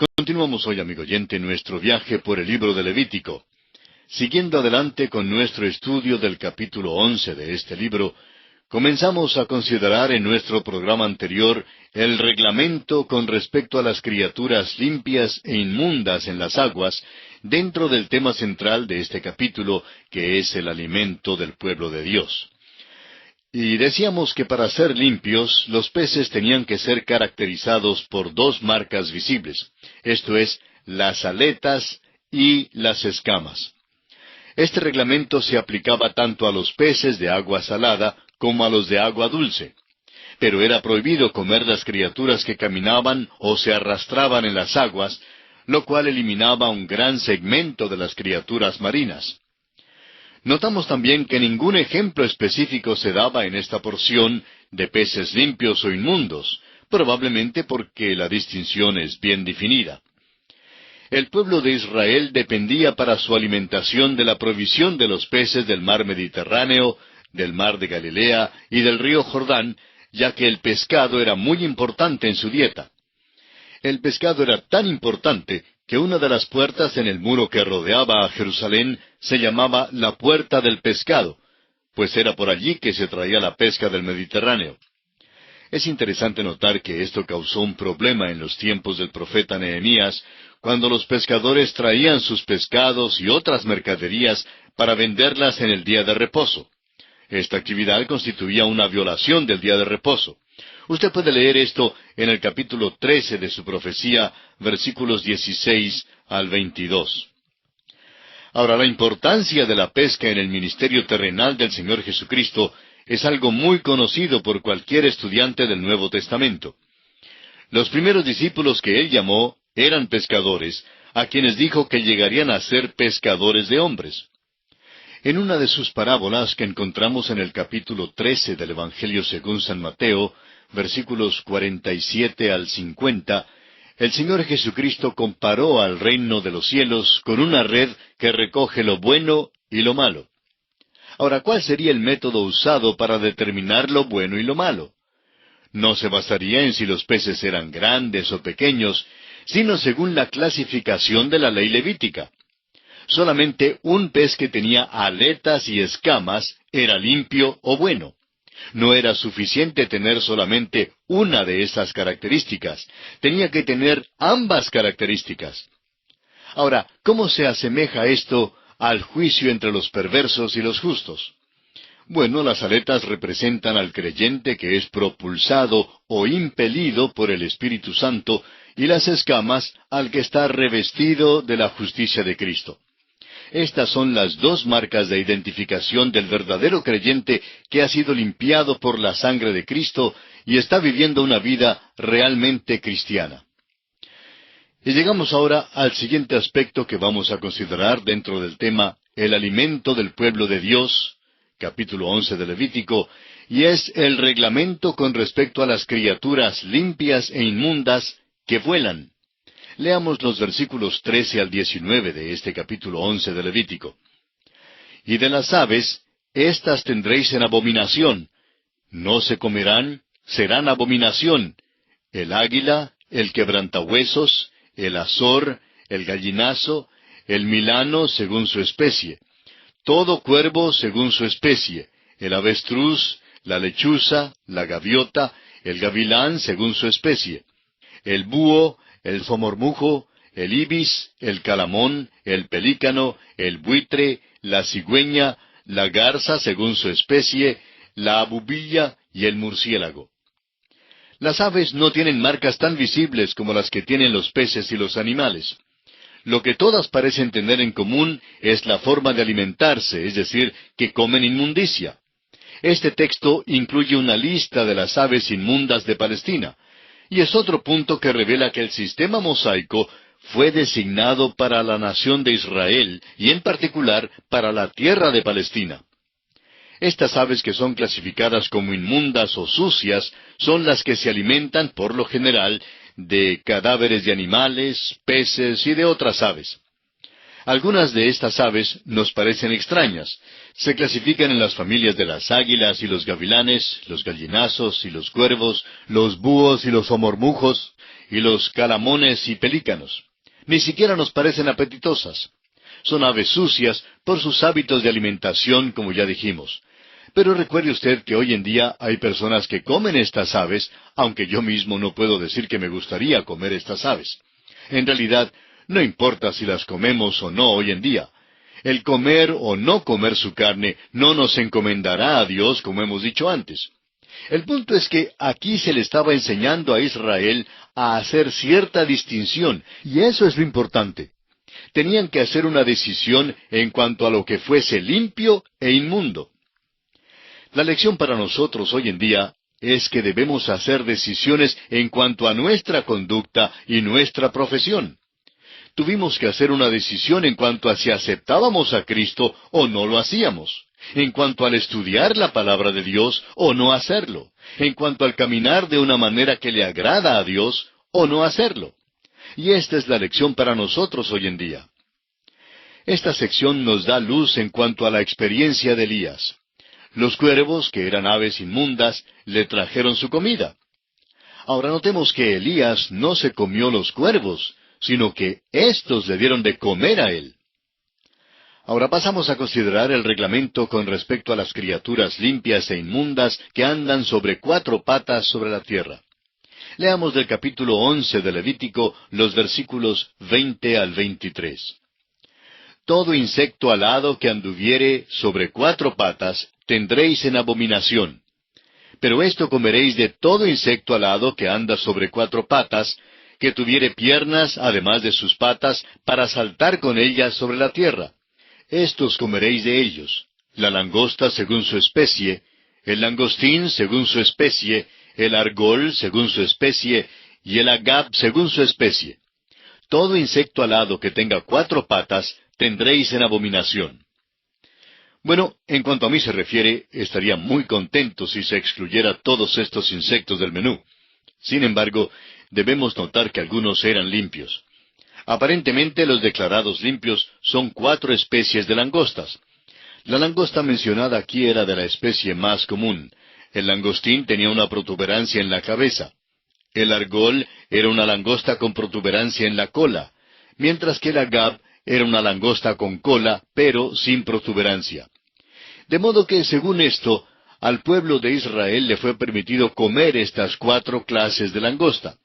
Continuamos hoy, amigo oyente, nuestro viaje por el libro de Levítico. Siguiendo adelante con nuestro estudio del capítulo 11 de este libro, comenzamos a considerar en nuestro programa anterior el reglamento con respecto a las criaturas limpias e inmundas en las aguas, dentro del tema central de este capítulo, que es el alimento del pueblo de Dios. Y decíamos que para ser limpios, los peces tenían que ser caracterizados por dos marcas visibles, esto es, las aletas y las escamas. Este reglamento se aplicaba tanto a los peces de agua salada como a los de agua dulce. Pero era prohibido comer las criaturas que caminaban o se arrastraban en las aguas, lo cual eliminaba un gran segmento de las criaturas marinas. Notamos también que ningún ejemplo específico se daba en esta porción de peces limpios o inmundos, probablemente porque la distinción es bien definida. El pueblo de Israel dependía para su alimentación de la provisión de los peces del mar Mediterráneo, del mar de Galilea y del río Jordán, ya que el pescado era muy importante en su dieta. El pescado era tan importante que una de las puertas en el muro que rodeaba a Jerusalén se llamaba la Puerta del Pescado, pues era por allí que se traía la pesca del Mediterráneo. Es interesante notar que esto causó un problema en los tiempos del profeta Nehemías, cuando los pescadores traían sus pescados y otras mercaderías para venderlas en el día de reposo. Esta actividad constituía una violación del día de reposo. Usted puede leer esto en el capítulo 13 de su profecía, versículos 16 al 22. Ahora, la importancia de la pesca en el ministerio terrenal del Señor Jesucristo es algo muy conocido por cualquier estudiante del Nuevo Testamento. Los primeros discípulos que Él llamó eran pescadores, a quienes dijo que llegarían a ser pescadores de hombres. En una de sus parábolas que encontramos en el capítulo 13 del Evangelio según San Mateo, versículos 47 al 50, el Señor Jesucristo comparó al reino de los cielos con una red que recoge lo bueno y lo malo. Ahora, ¿cuál sería el método usado para determinar lo bueno y lo malo? No se basaría en si los peces eran grandes o pequeños, sino según la clasificación de la ley levítica. Solamente un pez que tenía aletas y escamas era limpio o bueno. No era suficiente tener solamente una de esas características. Tenía que tener ambas características. Ahora, ¿cómo se asemeja esto al juicio entre los perversos y los justos? Bueno, las aletas representan al creyente que es propulsado o impelido por el Espíritu Santo, y las escamas al que está revestido de la justicia de Cristo. Estas son las dos marcas de identificación del verdadero creyente que ha sido limpiado por la sangre de Cristo y está viviendo una vida realmente cristiana. Y llegamos ahora al siguiente aspecto que vamos a considerar dentro del tema el alimento del pueblo de Dios, capítulo 11 de Levítico, y es el reglamento con respecto a las criaturas limpias e inmundas que vuelan. Leamos los versículos 13 al 19 de este capítulo 11 de Levítico. Y de las aves, éstas tendréis en abominación. No se comerán, serán abominación. El águila, el quebrantahuesos, el azor, el gallinazo, el milano según su especie. Todo cuervo según su especie. El avestruz, la lechuza, la gaviota, el gavilán según su especie. El búho, el zomormujo, el ibis, el calamón, el pelícano, el buitre, la cigüeña, la garza según su especie, la abubilla y el murciélago. Las aves no tienen marcas tan visibles como las que tienen los peces y los animales. Lo que todas parecen tener en común es la forma de alimentarse, es decir, que comen inmundicia. Este texto incluye una lista de las aves inmundas de Palestina, y es otro punto que revela que el sistema mosaico fue designado para la nación de Israel y en particular para la tierra de Palestina. Estas aves que son clasificadas como inmundas o sucias son las que se alimentan, por lo general, de cadáveres de animales, peces y de otras aves. Algunas de estas aves nos parecen extrañas. Se clasifican en las familias de las águilas y los gavilanes, los gallinazos y los cuervos, los búhos y los omormujos, y los calamones y pelícanos. Ni siquiera nos parecen apetitosas. Son aves sucias por sus hábitos de alimentación, como ya dijimos. Pero recuerde usted que hoy en día hay personas que comen estas aves, aunque yo mismo no puedo decir que me gustaría comer estas aves. En realidad, no importa si las comemos o no hoy en día. El comer o no comer su carne no nos encomendará a Dios, como hemos dicho antes. El punto es que aquí se le estaba enseñando a Israel a hacer cierta distinción, y eso es lo importante. Tenían que hacer una decisión en cuanto a lo que fuese limpio e inmundo. La lección para nosotros hoy en día es que debemos hacer decisiones en cuanto a nuestra conducta y nuestra profesión. Tuvimos que hacer una decisión en cuanto a si aceptábamos a Cristo o no lo hacíamos, en cuanto al estudiar la palabra de Dios o no hacerlo, en cuanto al caminar de una manera que le agrada a Dios o no hacerlo. Y esta es la lección para nosotros hoy en día. Esta sección nos da luz en cuanto a la experiencia de Elías. Los cuervos, que eran aves inmundas, le trajeron su comida. Ahora notemos que Elías no se comió los cuervos, sino que éstos le dieron de comer a él. Ahora pasamos a considerar el reglamento con respecto a las criaturas limpias e inmundas que andan sobre 4 patas sobre la tierra. Leamos del capítulo 11 de Levítico los versículos 20 al 23. Todo insecto alado que anduviere sobre 4 patas tendréis en abominación. Pero esto comeréis de todo insecto alado que anda sobre 4 patas, que tuviere piernas además de sus patas, para saltar con ellas sobre la tierra. Estos comeréis de ellos: la langosta según su especie, el langostín según su especie, el argol según su especie, y el agab según su especie. Todo insecto alado que tenga 4 patas tendréis en abominación. Bueno, en cuanto a mí se refiere, estaría muy contento si se excluyera todos estos insectos del menú. Sin embargo, debemos notar que algunos eran limpios. Aparentemente los declarados limpios son 4 especies de langostas. La langosta mencionada aquí era de la especie más común. El langostín tenía una protuberancia en la cabeza. El argol era una langosta con protuberancia en la cola, mientras que el agab era una langosta con cola, pero sin protuberancia. De modo que, según esto, al pueblo de Israel le fue permitido comer estas 4 clases de langosta.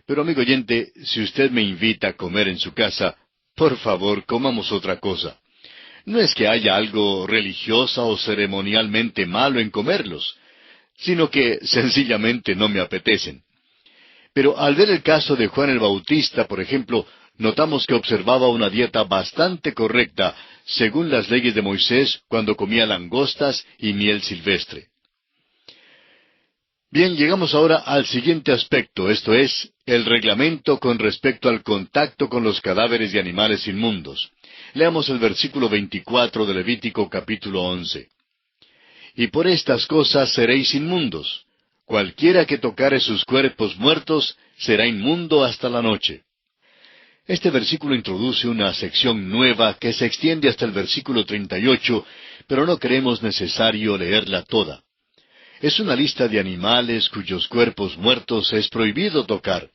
Pero, amigo oyente, si usted me invita a comer en su casa, por favor, comamos otra cosa. No es que haya algo religiosa o ceremonialmente malo en comerlos, sino que sencillamente no me apetecen. Pero al ver el caso de Juan el Bautista, por ejemplo, notamos que observaba una dieta bastante correcta, según las leyes de Moisés, cuando comía langostas y miel silvestre. Bien, llegamos ahora al siguiente aspecto, esto es, el reglamento con respecto al contacto con los cadáveres de animales inmundos. Leamos el versículo 24 de Levítico capítulo 11. Y por estas cosas seréis inmundos. Cualquiera que tocare sus cuerpos muertos será inmundo hasta la noche. Este versículo introduce una sección nueva que se extiende hasta el versículo 38, pero no creemos necesario leerla toda. Es una lista de animales cuyos cuerpos muertos es prohibido tocar.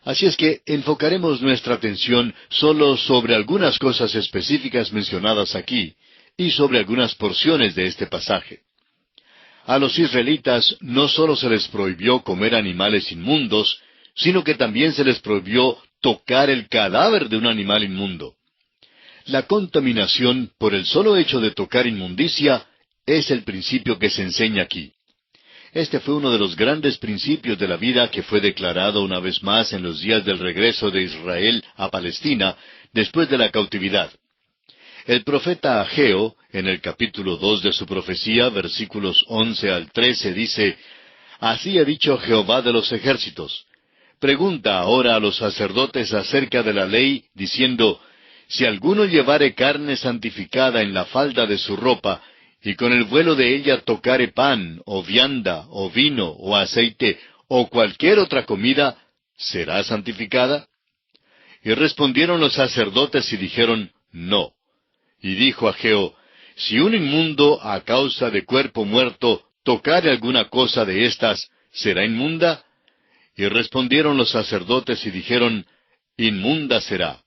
Así es que enfocaremos nuestra atención solo sobre algunas cosas específicas mencionadas aquí, y sobre algunas porciones de este pasaje. A los israelitas no solo se les prohibió comer animales inmundos, sino que también se les prohibió tocar el cadáver de un animal inmundo. La contaminación por el solo hecho de tocar inmundicia es el principio que se enseña aquí. Este fue uno de los grandes principios de la vida que fue declarado una vez más en los días del regreso de Israel a Palestina después de la cautividad. El profeta Ageo, en el capítulo 2 de su profecía, versículos 11 al 13, dice: Así ha dicho Jehová de los ejércitos: Pregunta ahora a los sacerdotes acerca de la ley, diciendo: Si alguno llevare carne santificada en la falda de su ropa, y con el vuelo de ella tocare pan, o vianda, o vino, o aceite, o cualquier otra comida, ¿será santificada? Y respondieron los sacerdotes y dijeron: no. Y dijo Ageo, si un inmundo a causa de cuerpo muerto tocare alguna cosa de estas, ¿será inmunda? Y respondieron los sacerdotes y dijeron, inmunda será.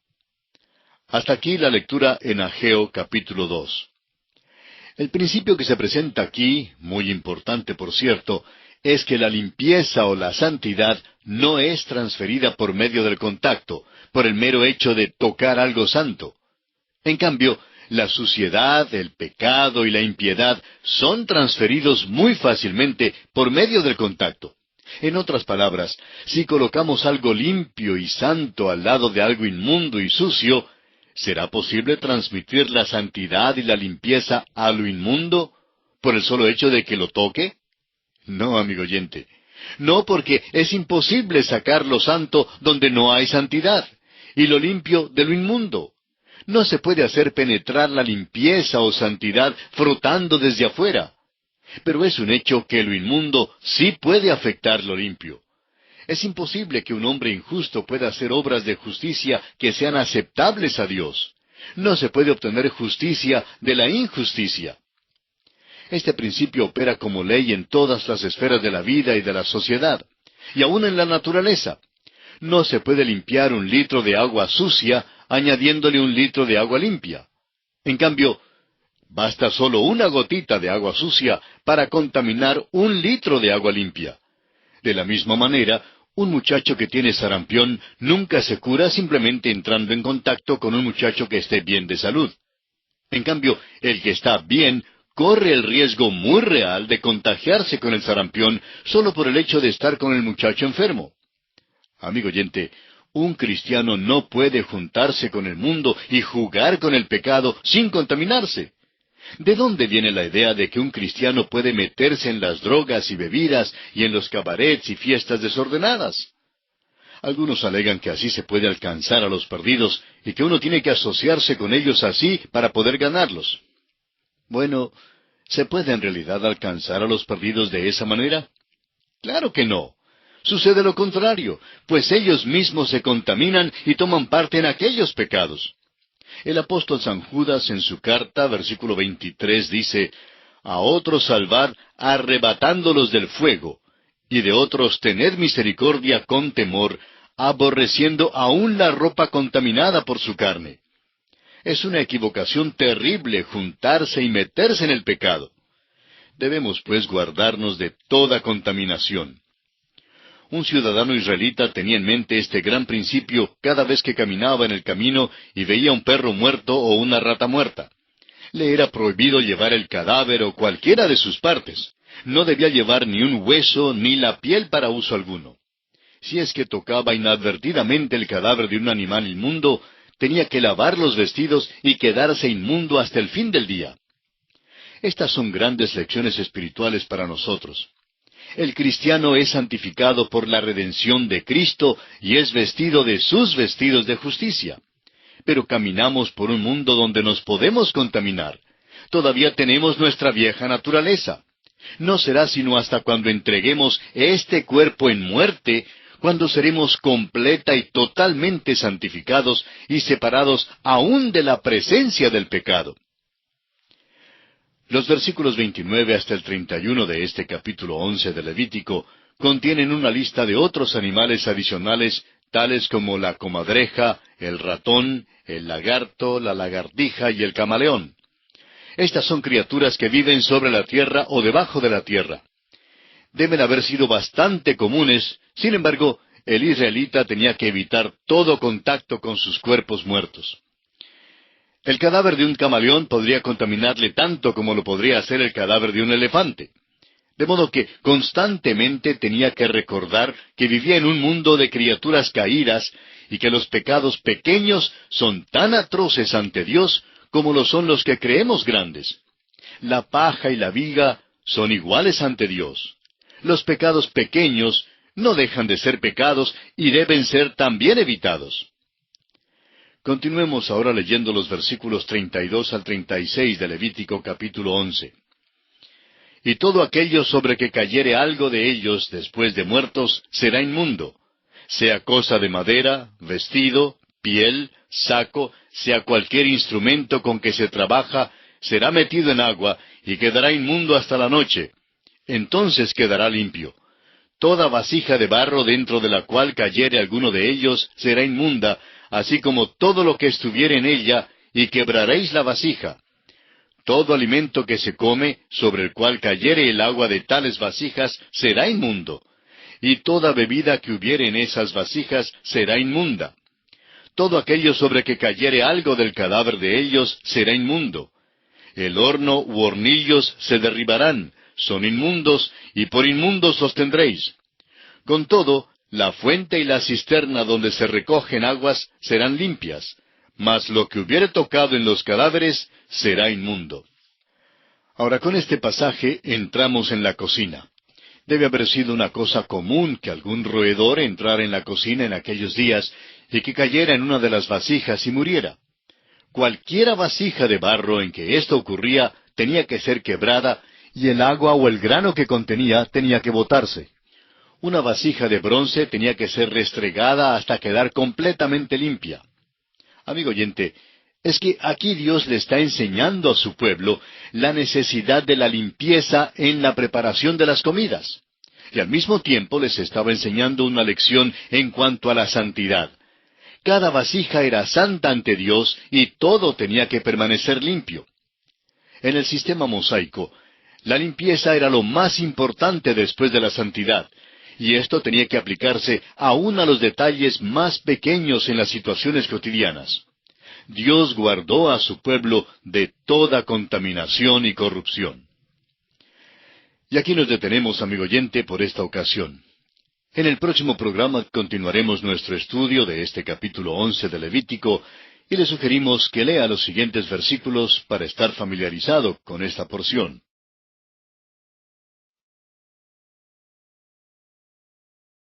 Hasta aquí la lectura en Ageo capítulo 2. El principio que se presenta aquí, muy importante por cierto, es que la limpieza o la santidad no es transferida por medio del contacto, por el mero hecho de tocar algo santo. En cambio, la suciedad, el pecado y la impiedad son transferidos muy fácilmente por medio del contacto. En otras palabras, si colocamos algo limpio y santo al lado de algo inmundo y sucio, ¿será posible transmitir la santidad y la limpieza a lo inmundo por el solo hecho de que lo toque? No, amigo oyente. No, porque es imposible sacar lo santo donde no hay santidad, y lo limpio de lo inmundo. No se puede hacer penetrar la limpieza o santidad frotando desde afuera. Pero es un hecho que lo inmundo sí puede afectar lo limpio. Es imposible que un hombre injusto pueda hacer obras de justicia que sean aceptables a Dios. No se puede obtener justicia de la injusticia. Este principio opera como ley en todas las esferas de la vida y de la sociedad, y aún en la naturaleza. No se puede limpiar un litro de agua sucia añadiéndole un litro de agua limpia. En cambio, basta solo una gotita de agua sucia para contaminar un litro de agua limpia. De la misma manera, un muchacho que tiene sarampión nunca se cura simplemente entrando en contacto con un muchacho que esté bien de salud. En cambio, el que está bien corre el riesgo muy real de contagiarse con el sarampión solo por el hecho de estar con el muchacho enfermo. Amigo oyente, un cristiano no puede juntarse con el mundo y jugar con el pecado sin contaminarse. ¿De dónde viene la idea de que un cristiano puede meterse en las drogas y bebidas y en los cabarets y fiestas desordenadas? Algunos alegan que así se puede alcanzar a los perdidos y que uno tiene que asociarse con ellos así para poder ganarlos. Bueno, ¿se puede en realidad alcanzar a los perdidos de esa manera? Claro que no. Sucede lo contrario, pues ellos mismos se contaminan y toman parte en aquellos pecados. El apóstol San Judas en su carta, versículo 23, dice, a otros salvar arrebatándolos del fuego, y de otros tened misericordia con temor, aborreciendo aún la ropa contaminada por su carne. Es una equivocación terrible juntarse y meterse en el pecado. Debemos, pues, guardarnos de toda contaminación. Un ciudadano israelita tenía en mente este gran principio cada vez que caminaba en el camino y veía un perro muerto o una rata muerta. Le era prohibido llevar el cadáver o cualquiera de sus partes. No debía llevar ni un hueso ni la piel para uso alguno. Si es que tocaba inadvertidamente el cadáver de un animal inmundo, tenía que lavar los vestidos y quedarse inmundo hasta el fin del día. Estas son grandes lecciones espirituales para nosotros. El cristiano es santificado por la redención de Cristo y es vestido de sus vestidos de justicia. Pero caminamos por un mundo donde nos podemos contaminar. Todavía tenemos nuestra vieja naturaleza. No será sino hasta cuando entreguemos este cuerpo en muerte, cuando seremos completa y totalmente santificados y separados aún de la presencia del pecado. Los versículos 29 hasta el 31 de este capítulo 11 de Levítico contienen una lista de otros animales adicionales, tales como la comadreja, el ratón, el lagarto, la lagartija y el camaleón. Estas son criaturas que viven sobre la tierra o debajo de la tierra. Deben haber sido bastante comunes, sin embargo, el israelita tenía que evitar todo contacto con sus cuerpos muertos. El cadáver de un camaleón podría contaminarle tanto como lo podría hacer el cadáver de un elefante. De modo que constantemente tenía que recordar que vivía en un mundo de criaturas caídas y que los pecados pequeños son tan atroces ante Dios como lo son los que creemos grandes. La paja y la viga son iguales ante Dios. Los pecados pequeños no dejan de ser pecados y deben ser también evitados. Continuemos ahora leyendo los versículos 32 al 36 de Levítico capítulo 11. Y todo aquello sobre que cayere algo de ellos después de muertos será inmundo, sea cosa de madera, vestido, piel, saco, sea cualquier instrumento con que se trabaja, será metido en agua y quedará inmundo hasta la noche. Entonces quedará limpio. Toda vasija de barro dentro de la cual cayere alguno de ellos será inmunda, así como todo lo que estuviere en ella, y quebraréis la vasija. Todo alimento que se come, sobre el cual cayere el agua de tales vasijas, será inmundo. Y toda bebida que hubiere en esas vasijas será inmunda. Todo aquello sobre que cayere algo del cadáver de ellos será inmundo. El horno u hornillos se derribarán, son inmundos, y por inmundos los tendréis. Con todo, la fuente y la cisterna donde se recogen aguas serán limpias, mas lo que hubiere tocado en los cadáveres será inmundo. Ahora, con este pasaje entramos en la cocina. Debe haber sido una cosa común que algún roedor entrara en la cocina en aquellos días y que cayera en una de las vasijas y muriera. Cualquiera vasija de barro en que esto ocurría tenía que ser quebrada y el agua o el grano que contenía tenía que botarse. Una vasija de bronce tenía que ser restregada hasta quedar completamente limpia. Amigo oyente, es que aquí Dios le está enseñando a su pueblo la necesidad de la limpieza en la preparación de las comidas. Y al mismo tiempo les estaba enseñando una lección en cuanto a la santidad. Cada vasija era santa ante Dios y todo tenía que permanecer limpio. En el sistema mosaico, la limpieza era lo más importante después de la santidad, y esto tenía que aplicarse aún a los detalles más pequeños en las situaciones cotidianas. Dios guardó a su pueblo de toda contaminación y corrupción. Y aquí nos detenemos, amigo oyente, por esta ocasión. En el próximo programa continuaremos nuestro estudio de este capítulo 11 de Levítico y le sugerimos que lea los siguientes versículos para estar familiarizado con esta porción.